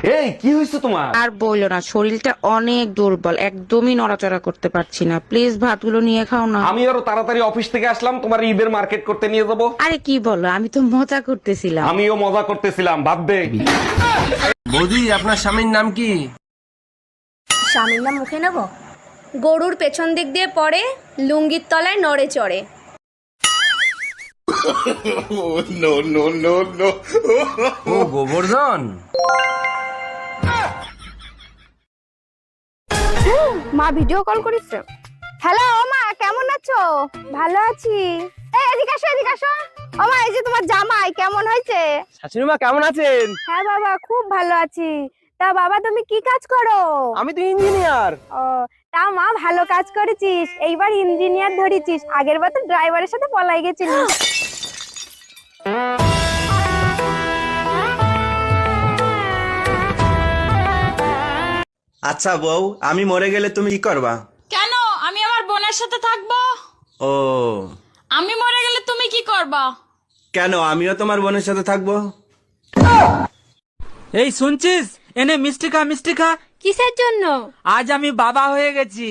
এই কি হয়েছে তোমার? আর বললো না, শরীরটা অনেক দুর্বল, একদমই নড়াচড়া করতে পারছি না। প্লিজ ভাতগুলো নিয়ে খাও না। আমি আরো তাড়াতাড়ি অফিস থেকে আসলাম, তোমার ঈদের মার্কেট করতে নিয়ে যাবো। আরে কি বলো, আমি তো মজা করতেছিলাম। আমিও মজা করতেছিলাম, বাদ দে। বৌদি, আপনার স্বামীর নাম কি? স্বামীর নাম মুখে নেব? গরুর পেছন দিক দিয়ে পড়ে, লুঙ্গির তলায় নড়ে চড়ে। ও গোবর্ধন। মা ভিডিও কল করেছে। হ্যালো মা, কেমন আছো? ভালো আছি। এই এদিকে আসো, এদিকে আসো। ও মা, এই যে তোমার জামাই কেমন হয়েছে? শাশুড়ি মা কেমন আছেন? হ্যাঁ বাবা, খুব ভালো আছি। তা বাবা তুমি কি কাজ করো? আমি তো ইঞ্জিনিয়ার। ও, তা মা ভালো কাজ করেছিস, এইবার ইঞ্জিনিয়ার ধরেছিস, আগের বার তো ড্রাইভারের সাথে পলাই গেছিলিস। আচ্ছা বউ, আমি মরে গেলে তুমি কি করবা? কেন? আমি আমার বোনের সাথে থাকবো। ও, আমি মরে গেলে তুমি কি করবা? কেন আমিও তোমার বোনের সাথে থাকবো। এই শুনছিস, এনে মিষ্টি খা, মিষ্টি খা। কিসের জন্য? আজ আমি বাবা হয়ে গেছি।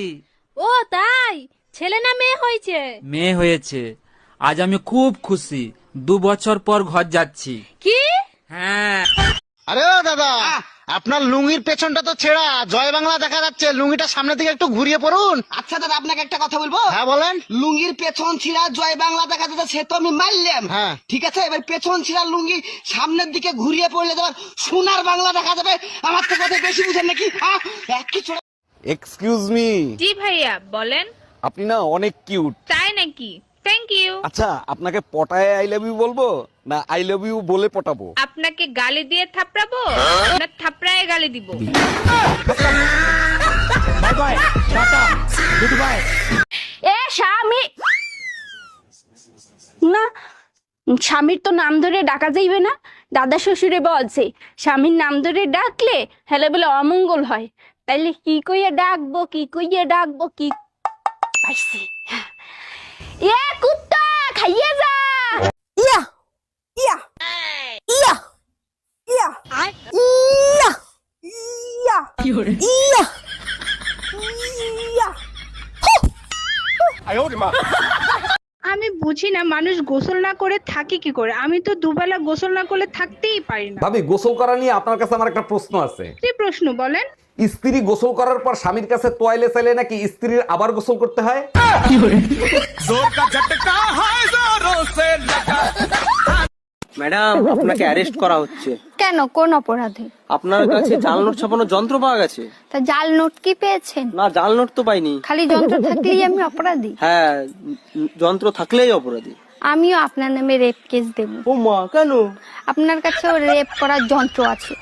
ও তাই? ছেলে না মেয়ে হয়েছে? মেয়ে হয়েছে। আজ আমি খুব খুশি। 2 বছর পর ঘর যাচ্ছি। কি? হ্যাঁ। আরে ও দাদা, আপনার লুঙ্গির পেছনটা তো ছেঁড়া, জয় বাংলা দেখা যাচ্ছে, লুঙ্গিটা সামনে থেকে একটু ঘুরিয়ে পড়ুন। আচ্ছা দাদা, আপনাকে একটা কথা বলবো? হ্যাঁ বলেন। লুঙ্গির পেছন ছিঁড়া জয় বাংলা দেখা যাচ্ছে, সে তো আমি মারলাম। হ্যাঁ ঠিক আছে, এবার পেছন ছিঁড়া লুঙ্গি সামনের দিকে ঘুরিয়ে পড়লে তোমার সোনার বাংলা দেখা যাবে। আমার তো কথা বেশি বুঝেন নাকি? একই ছোড়া। Excuse me. জি ভাইয়া, বলেন। আপনি না অনেক কিউট। তাই নাকি? Thank you. আচ্ছা, আপনাকে পটায় আই লাভ ইউ বলবো না আই লাভ ইউ বলে পটাবো? আপনাকে গালি দিয়ে থাপড়াবো না থাপড়ায় গালি দিব? Bye bye, ta-ta, good bye. এ স্বামী না, স্বামীর তো নাম ধরে ডাকা যাইবে না। দাদা শ্বশুরে বলছে স্বামীর নাম ধরে ডাকলে হেলে বলে অমঙ্গল হয়। তাইলে কি কইয়া ডাকবো, কি কইয়া ডাকবো, কি পাইছি। এ কুত্তা, খাইয়ে যা। ইয়া ইয়া ইয়া ইয়া ইয়া ইয়া ইয়া ইয়া। আমি বুঝি না, মানুষ গোসল না করে থাকে কি করে? আমি তো দুবেলা গোসল না করলে থাকতেই পারি না। ভাবি, গোসল করা নিয়ে আপনার কাছে আমার একটা প্রশ্ন আছে। কি প্রশ্ন বলেন? স্ত্রী গোসল করার পর স্বামীর কাছে তোয়াইলে চাইলে নাকি স্ত্রীর আবার গোসল করতে হয়? ম্যাডাম, আপনাকে অ্যারেস্ট করা হচ্ছে। কেন, কোন অপরাধে? আপনার কাছে জাল নোট ছাপানোর যন্ত্র পাওয়া গেছে। তা জাল নোট কি পেয়েছেন? না, জাল নোট তো পাইনি। খালি যন্ত্র থাকলেই আমি অপরাধী? হ্যাঁ, যন্ত্র থাকলেই অপরাধী। আমিও আপনার নামে রেপ কেস দেব। ও মা, কেন? আপনার কাছেও রেপ করার যন্ত্র আছে।